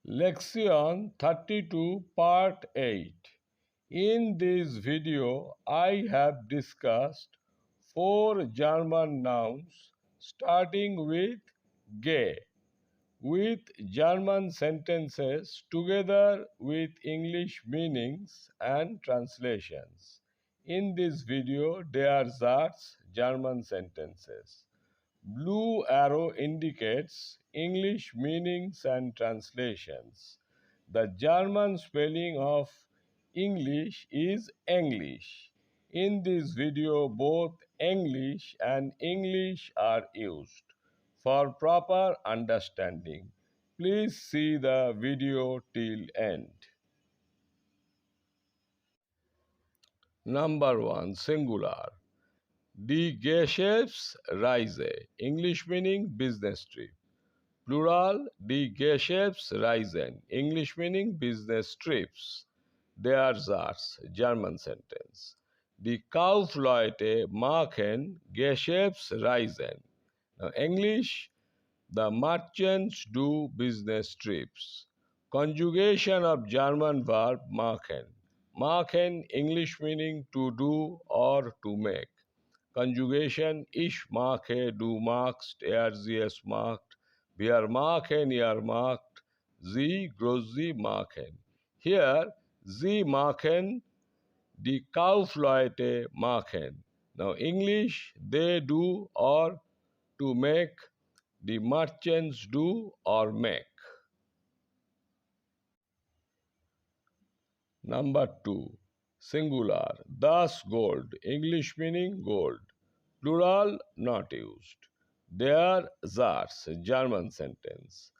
Lektion 32 Part 8. In this video, I have discussed 4 German nouns starting with ge, with German sentences together with English meanings and translations. In this video, there are German sentences. Blue arrow indicates English meanings and translations. The German spelling of English is English. In this video, both English and English are used. For proper understanding, please see the video till end. Number 1. Singular. Die Geschäftsreise, English meaning business trip. Plural, die Geschäftsreisen, English meaning business trips. There's ours, German sentence. Die Kaufleute machen Geschäftsreisen. Now, English, the merchants do business trips. Conjugation of German verb machen. Machen, English meaning to do or to make. Conjugation ich mache, du machst, sie es macht, wir machen, ihr macht, sie, sie machen. Here, sie machen, die Kaufleute machen. Now English, they do or to make, the merchants do or make. Number 2. Singular, das Gold, English meaning gold. Plural not used. There, that's German sentence.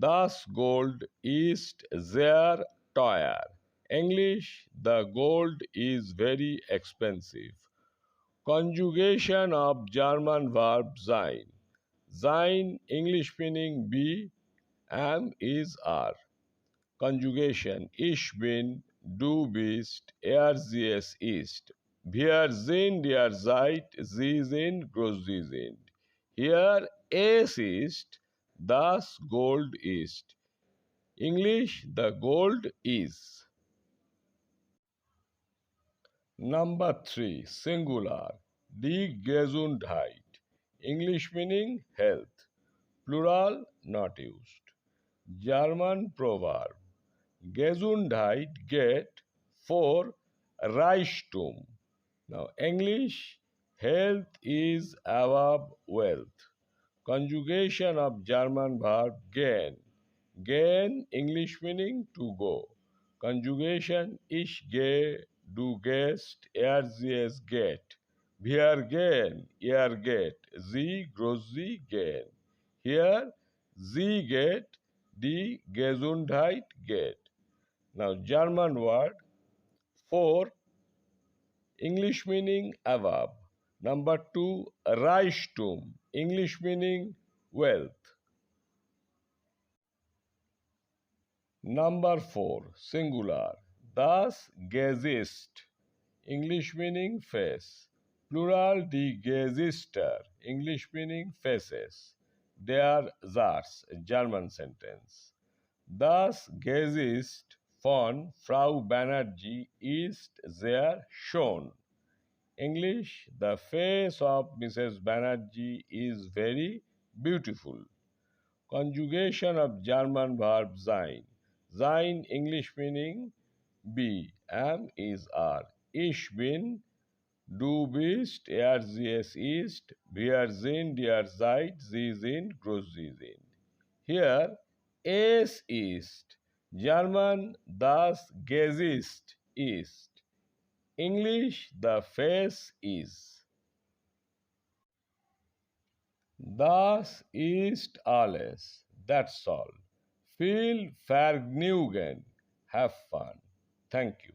Das Gold ist sehr teuer. English, the gold is very expensive. Conjugation of German verb sein. Sein, English meaning be, am is are. Conjugation ich bin, du bist, sie es ist. Wir sind, ihr seid, sie sind, sie sind. Here, es ist, das Gold ist. English, the gold is. Number 3. Singular. Die Gesundheit. English meaning health. Plural not used. German proverb. Gesundheit get for Reichtum. Now, English, health is above wealth. Conjugation of German verb gehen. Gehen, English meaning to go. Conjugation ich gehe, du gehst, sie es geht. Wir gehen, ihr geht, sie, sie gehen. Here, sie geht, die Gesundheit geht. Now, German word for English meaning above. Number 2, Reichtum, English meaning wealth. Number 4, singular, das Gesicht, English meaning face. Plural, die Gesichter, English meaning faces. There, that's German sentence. Das Gesicht von Frau Banerjee ist sehr schön. English, the face of Mrs. Banerjee is very beautiful. Conjugation of German verb sein. Sein, English meaning be, am is are. Ich bin, du bist, sie es ist, wir sind, ihr seid, sie sind, sie sind. Here, es ist. German, das Gesicht ist. English, the face is. Das ist alles. That's all. Viel Vergnügen. Have fun. Thank you.